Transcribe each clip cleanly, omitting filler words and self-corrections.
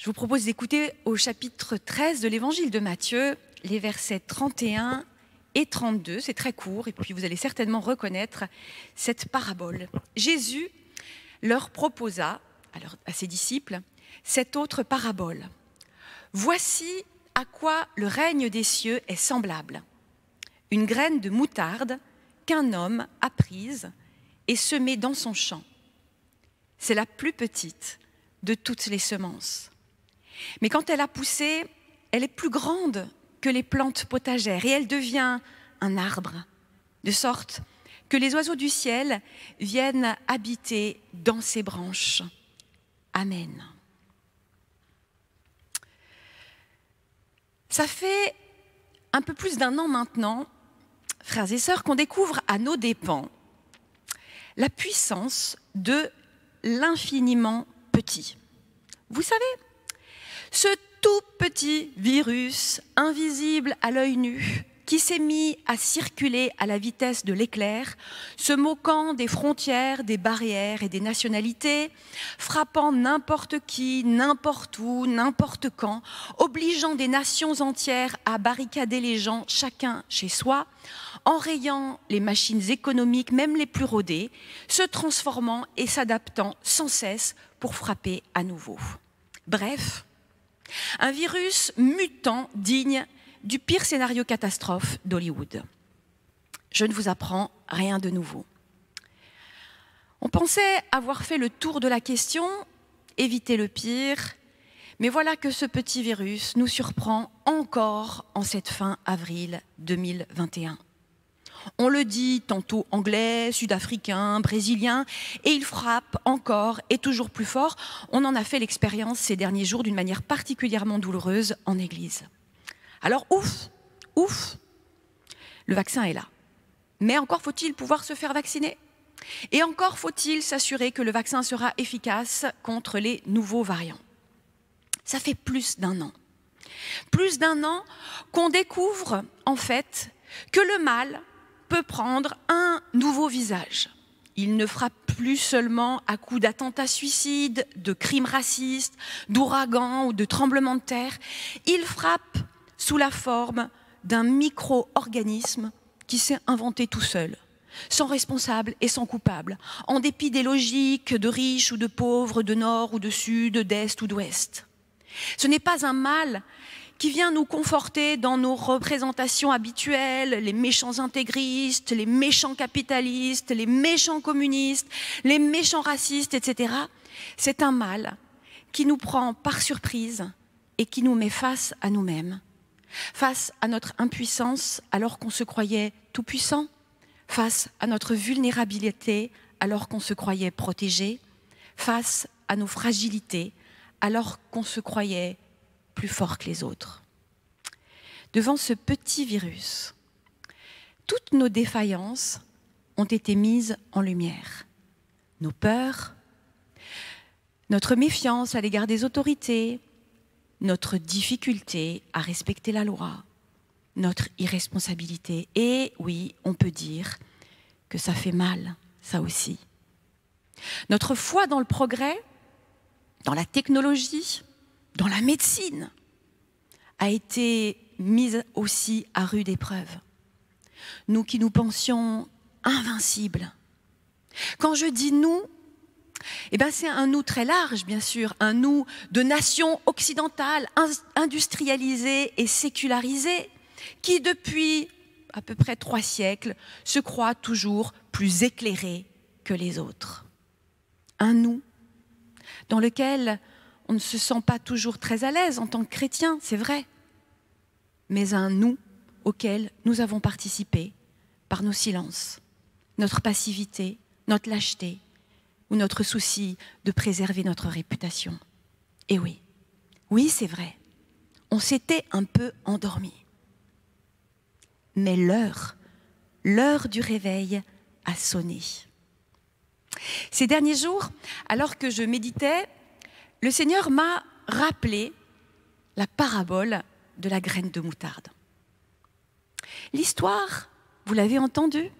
Je vous propose d'écouter au chapitre 13 de l'évangile de Matthieu, les versets 31 et 32. C'est très court et puis vous allez certainement reconnaître cette parabole. Jésus leur proposa, à ses disciples, cette autre parabole. Voici à quoi le règne des cieux est semblable. Une graine de moutarde qu'un homme a prise et semée dans son champ. C'est la plus petite de toutes les semences. Mais quand elle a poussé, elle est plus grande que les plantes potagères et elle devient un arbre, de sorte que les oiseaux du ciel viennent habiter dans ses branches. Amen. Ça fait un peu plus d'un an maintenant, frères et sœurs, qu'on découvre à nos dépens la puissance de l'infiniment petit. Vous savez, ce tout petit virus invisible à l'œil nu qui s'est mis à circuler à la vitesse de l'éclair, se moquant des frontières, des barrières et des nationalités, frappant n'importe qui, n'importe où, n'importe quand, obligeant des nations entières à barricader les gens, chacun chez soi, enrayant les machines économiques, même les plus rodées, se transformant et s'adaptant sans cesse pour frapper à nouveau. Bref, un virus mutant digne du pire scénario catastrophe d'Hollywood. Je ne vous apprends rien de nouveau. On pensait avoir fait le tour de la question, éviter le pire, mais voilà que ce petit virus nous surprend encore en cette fin avril 2021. On le dit tantôt anglais, sud-africain, brésilien, et il frappe encore et toujours plus fort. On en a fait l'expérience ces derniers jours d'une manière particulièrement douloureuse en Église. Alors ouf, le vaccin est là. Mais encore faut-il pouvoir se faire vacciner. Et encore faut-il s'assurer que le vaccin sera efficace contre les nouveaux variants. Ça fait plus d'un an. Plus d'un an qu'on découvre en fait que le mal peut prendre un nouveau visage. Il ne frappe plus seulement à coups d'attentats suicides, de crimes racistes, d'ouragans ou de tremblements de terre. Il frappe sous la forme d'un micro-organisme qui s'est inventé tout seul, sans responsable et sans coupable, en dépit des logiques de riches ou de pauvres, de nord ou de sud, d'est ou d'ouest. Ce n'est pas un mal qui vient nous conforter dans nos représentations habituelles, les méchants intégristes, les méchants capitalistes, les méchants communistes, les méchants racistes, etc. C'est un mal qui nous prend par surprise et qui nous met face à nous-mêmes, face à notre impuissance alors qu'on se croyait tout-puissant, face à notre vulnérabilité alors qu'on se croyait protégé, face à nos fragilités alors qu'on se croyait plus fort que les autres. Devant ce petit virus, toutes nos défaillances ont été mises en lumière. Nos peurs, notre méfiance à l'égard des autorités, notre difficulté à respecter la loi, notre irresponsabilité. Et oui, on peut dire que ça fait mal, ça aussi. Notre foi dans le progrès, dans la technologie, dans la médecine, a été mise aussi à rude épreuve. Nous qui nous pensions invincibles. Quand je dis nous, c'est un nous très large, bien sûr, un nous de nations occidentales, industrialisées et sécularisées, qui depuis à peu près 3 siècles se croient toujours plus éclairés que les autres. Un nous dans lequel on ne se sent pas toujours très à l'aise en tant que chrétien, c'est vrai, mais un nous auquel nous avons participé par nos silences, notre passivité, notre lâcheté ou notre souci de préserver notre réputation. Et oui, c'est vrai, on s'était un peu endormi. Mais l'heure du réveil a sonné. Ces derniers jours, alors que je méditais, le Seigneur m'a rappelé la parabole de la graine de moutarde. L'histoire, vous l'avez entendu,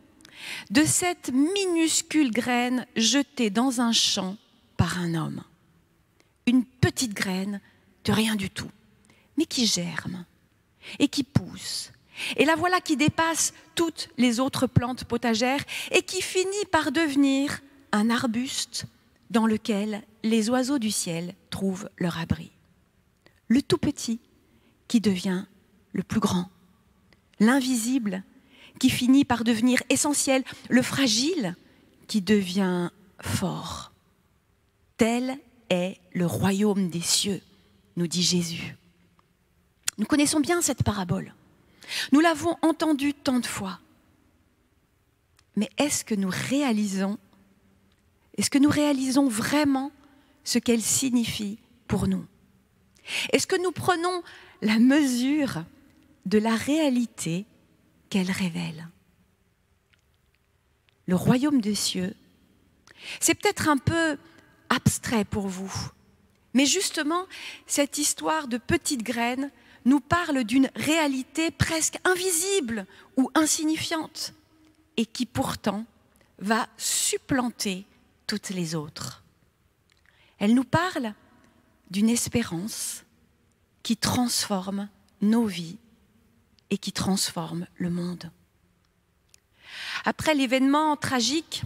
de cette minuscule graine jetée dans un champ par un homme. Une petite graine de rien du tout, mais qui germe et qui pousse. Et la voilà qui dépasse toutes les autres plantes potagères et qui finit par devenir un arbuste dans lequel les oiseaux du ciel trouvent leur abri. Le tout petit qui devient le plus grand, l'invisible qui finit par devenir essentiel, le fragile qui devient fort. Tel est le royaume des cieux, nous dit Jésus. Nous connaissons bien cette parabole. Nous l'avons entendue tant de fois. Mais est-ce que nous réalisons vraiment ce qu'elle signifie pour nous? Est-ce que nous prenons la mesure de la réalité qu'elle révèle? Le royaume des cieux, c'est peut-être un peu abstrait pour vous, mais justement, cette histoire de petites graines nous parle d'une réalité presque invisible ou insignifiante et qui pourtant va supplanter toutes les autres. Elle nous parle d'une espérance qui transforme nos vies et qui transforme le monde. Après l'événement tragique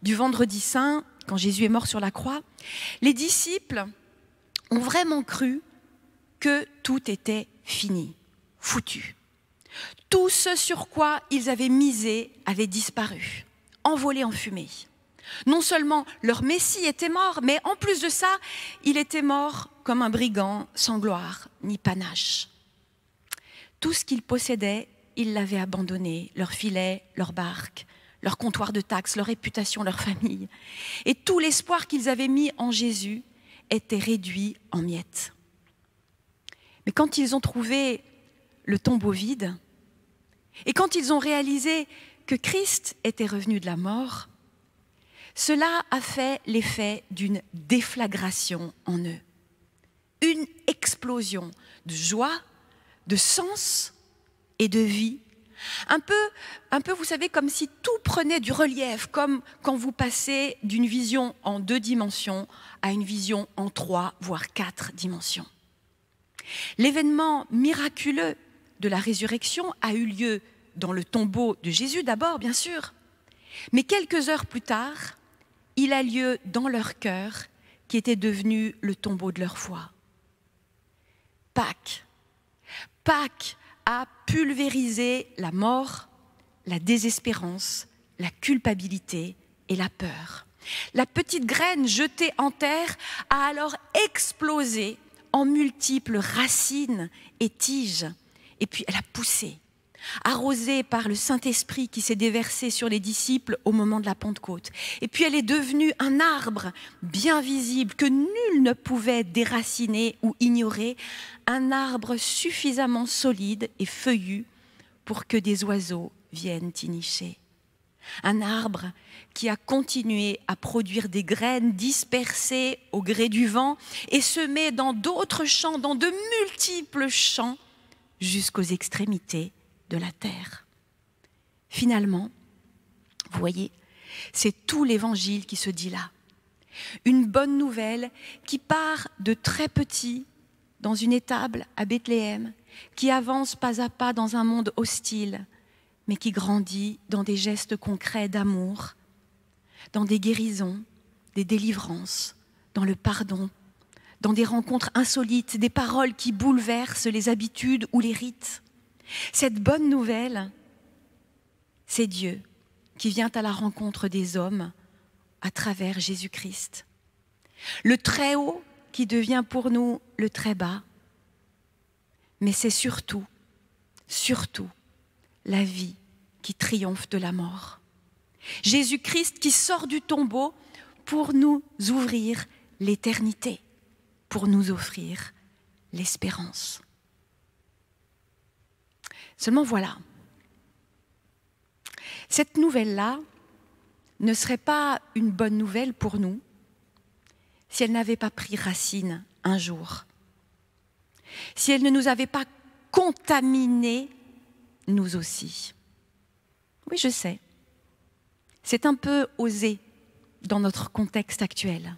du Vendredi Saint, quand Jésus est mort sur la croix, les disciples ont vraiment cru que tout était fini, foutu. Tout ce sur quoi ils avaient misé avait disparu, envolé en fumée. Non seulement leur Messie était mort, mais en plus de ça, il était mort comme un brigand sans gloire ni panache. Tout ce qu'ils possédaient, ils l'avaient abandonné, leurs filets, leurs barques, leur comptoir de taxes, leur réputation, leur famille. Et tout l'espoir qu'ils avaient mis en Jésus était réduit en miettes. Mais quand ils ont trouvé le tombeau vide, et quand ils ont réalisé que Christ était revenu de la mort, cela a fait l'effet d'une déflagration en eux. Une explosion de joie, de sens et de vie. Un peu, vous savez, comme si tout prenait du relief, comme quand vous passez d'une vision en 2 dimensions à une vision en 3, voire 4 dimensions. L'événement miraculeux de la résurrection a eu lieu dans le tombeau de Jésus d'abord, bien sûr, mais quelques heures plus tard, il a lieu dans leur cœur qui était devenu le tombeau de leur foi. Pâques a pulvérisé la mort, la désespérance, la culpabilité et la peur. La petite graine jetée en terre a alors explosé en multiples racines et tiges, et puis elle a poussé, arrosée par le Saint-Esprit qui s'est déversé sur les disciples au moment de la Pentecôte. Et puis elle est devenue un arbre bien visible que nul ne pouvait déraciner ou ignorer, un arbre suffisamment solide et feuillu pour que des oiseaux viennent y nicher. Un arbre qui a continué à produire des graines dispersées au gré du vent et semées dans d'autres champs, dans de multiples champs, jusqu'aux extrémités de la terre. Finalement, vous voyez, c'est tout l'évangile qui se dit là. Une bonne nouvelle qui part de très petit dans une étable à Bethléem, qui avance pas à pas dans un monde hostile, mais qui grandit dans des gestes concrets d'amour, dans des guérisons, des délivrances, dans le pardon, dans des rencontres insolites, des paroles qui bouleversent les habitudes ou les rites. Cette bonne nouvelle, c'est Dieu qui vient à la rencontre des hommes à travers Jésus-Christ. Le très haut qui devient pour nous le très bas, mais c'est surtout la vie qui triomphe de la mort. Jésus-Christ qui sort du tombeau pour nous ouvrir l'éternité, pour nous offrir l'espérance. Seulement voilà, cette nouvelle-là ne serait pas une bonne nouvelle pour nous si elle n'avait pas pris racine un jour, si elle ne nous avait pas contaminés nous aussi. Oui, je sais, c'est un peu osé dans notre contexte actuel.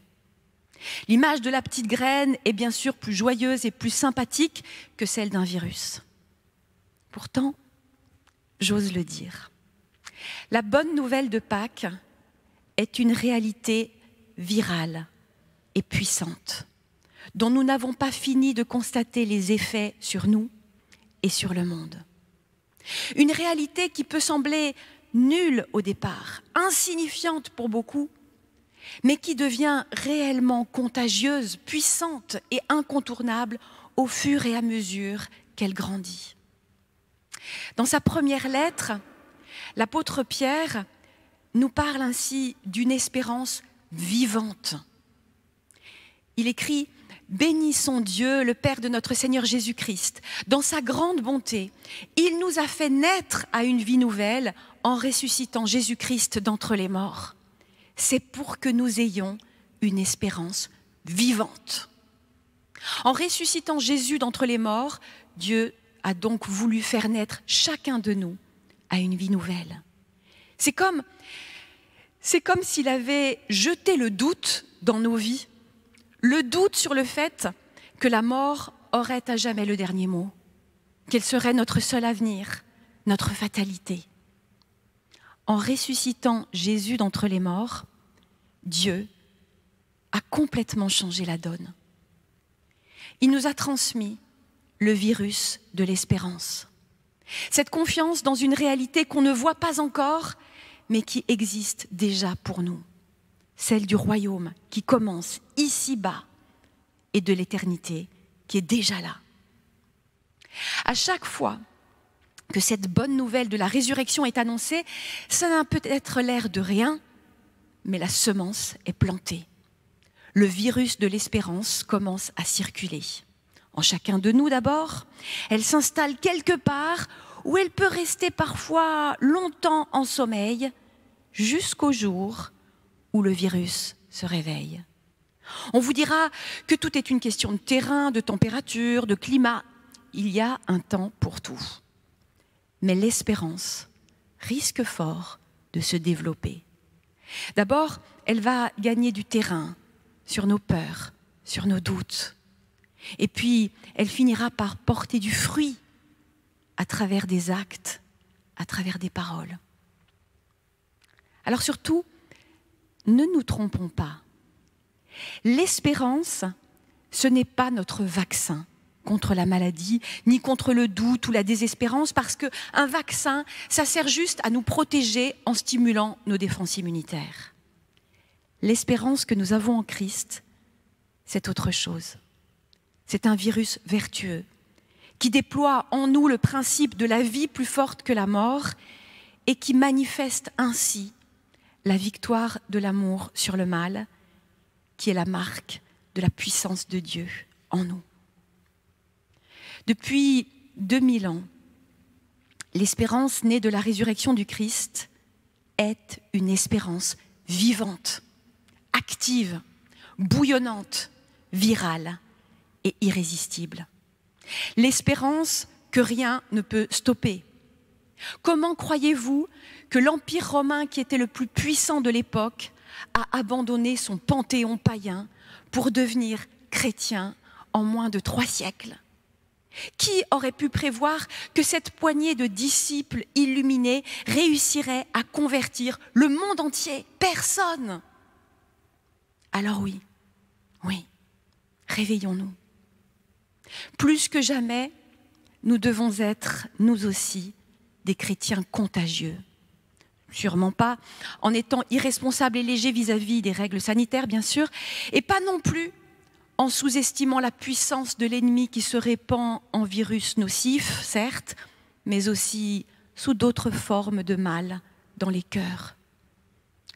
L'image de la petite graine est bien sûr plus joyeuse et plus sympathique que celle d'un virus. Pourtant, j'ose le dire, la bonne nouvelle de Pâques est une réalité virale et puissante, dont nous n'avons pas fini de constater les effets sur nous et sur le monde. Une réalité qui peut sembler nulle au départ, insignifiante pour beaucoup, mais qui devient réellement contagieuse, puissante et incontournable au fur et à mesure qu'elle grandit. Dans sa première lettre, l'apôtre Pierre nous parle ainsi d'une espérance vivante. Il écrit « Bénissons Dieu, le Père de notre Seigneur Jésus-Christ. Dans sa grande bonté, il nous a fait naître à une vie nouvelle en ressuscitant Jésus-Christ d'entre les morts. C'est pour que nous ayons une espérance vivante. » En ressuscitant Jésus d'entre les morts, Dieu a donc voulu faire naître chacun de nous à une vie nouvelle. C'est comme s'il avait jeté le doute dans nos vies, le doute sur le fait que la mort aurait à jamais le dernier mot, qu'elle serait notre seul avenir, notre fatalité. En ressuscitant Jésus d'entre les morts, Dieu a complètement changé la donne. Il nous a transmis le virus de l'espérance. Cette confiance dans une réalité qu'on ne voit pas encore, mais qui existe déjà pour nous. Celle du royaume qui commence ici-bas et de l'éternité qui est déjà là. À chaque fois que cette bonne nouvelle de la résurrection est annoncée, ça n'a peut-être l'air de rien, mais la semence est plantée. Le virus de l'espérance commence à circuler. En chacun de nous d'abord, elle s'installe quelque part où elle peut rester parfois longtemps en sommeil, jusqu'au jour où le virus se réveille. On vous dira que tout est une question de terrain, de température, de climat. Il y a un temps pour tout. Mais l'espérance risque fort de se développer. D'abord, elle va gagner du terrain sur nos peurs, sur nos doutes. Et puis, elle finira par porter du fruit à travers des actes, à travers des paroles. Alors surtout, ne nous trompons pas. L'espérance, ce n'est pas notre vaccin contre la maladie, ni contre le doute ou la désespérance, parce qu'un vaccin, ça sert juste à nous protéger en stimulant nos défenses immunitaires. L'espérance que nous avons en Christ, c'est autre chose. C'est un virus vertueux qui déploie en nous le principe de la vie plus forte que la mort et qui manifeste ainsi la victoire de l'amour sur le mal, qui est la marque de la puissance de Dieu en nous. Depuis 2000 ans, l'espérance née de la résurrection du Christ est une espérance vivante, active, bouillonnante, virale et irrésistible. L'espérance que rien ne peut stopper. Comment croyez-vous que l'Empire romain, qui était le plus puissant de l'époque, a abandonné son panthéon païen pour devenir chrétien en moins de 3 siècles? Qui aurait pu prévoir que cette poignée de disciples illuminés réussirait à convertir le monde entier? Personne. Alors oui, réveillons-nous. Plus que jamais, nous devons être, nous aussi, des chrétiens contagieux. Sûrement pas en étant irresponsables et légers vis-à-vis des règles sanitaires, bien sûr, et pas non plus en sous-estimant la puissance de l'ennemi qui se répand en virus nocif, certes, mais aussi sous d'autres formes de mal dans les cœurs.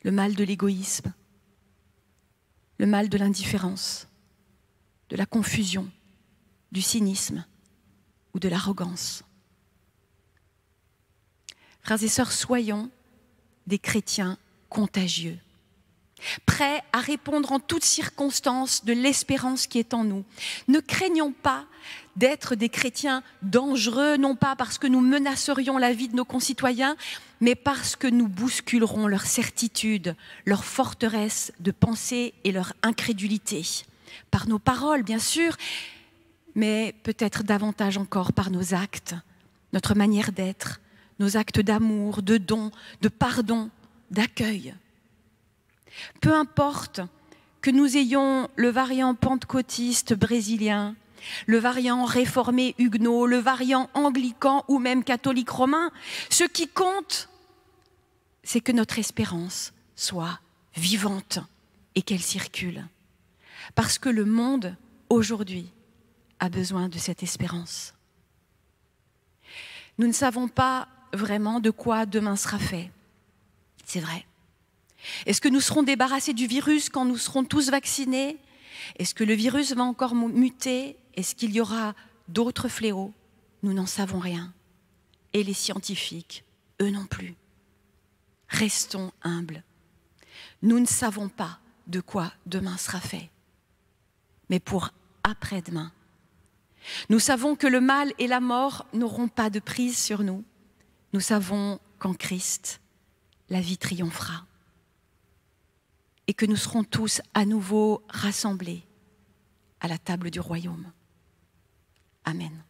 Le mal de l'égoïsme, le mal de l'indifférence, de la confusion, du cynisme ou de l'arrogance. Frères et sœurs, soyons des chrétiens contagieux, prêts à répondre en toutes circonstances de l'espérance qui est en nous. Ne craignons pas d'être des chrétiens dangereux, non pas parce que nous menacerions la vie de nos concitoyens, mais parce que nous bousculerons leur certitude, leur forteresse de pensée et leur incrédulité. Par nos paroles, bien sûr, mais peut-être davantage encore par nos actes, notre manière d'être, nos actes d'amour, de don, de pardon, d'accueil. Peu importe que nous ayons le variant pentecôtiste brésilien, le variant réformé huguenot, le variant anglican ou même catholique romain, ce qui compte, c'est que notre espérance soit vivante et qu'elle circule. Parce que le monde, aujourd'hui, a besoin de cette espérance. Nous ne savons pas vraiment de quoi demain sera fait. C'est vrai. Est-ce que nous serons débarrassés du virus quand nous serons tous vaccinés? Est-ce que le virus va encore muter? Est-ce qu'il y aura d'autres fléaux? Nous n'en savons rien. Et les scientifiques, eux non plus. Restons humbles. Nous ne savons pas de quoi demain sera fait. Mais pour après-demain, nous savons que le mal et la mort n'auront pas de prise sur nous. Nous savons qu'en Christ, la vie triomphera. Et que nous serons tous à nouveau rassemblés à la table du royaume. Amen.